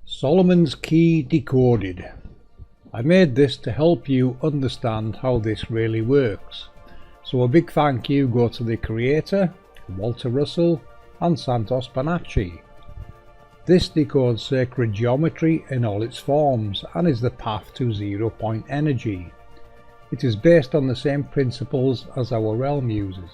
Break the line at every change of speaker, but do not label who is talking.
Solomon's Key Decoded. I made this to help you understand how this really works. So a big thank you go to the creator, Walter Russell and Santos Panacci. This decodes sacred geometry in all its forms and is the path to 0-point energy. It is based on the same principles as our realm uses.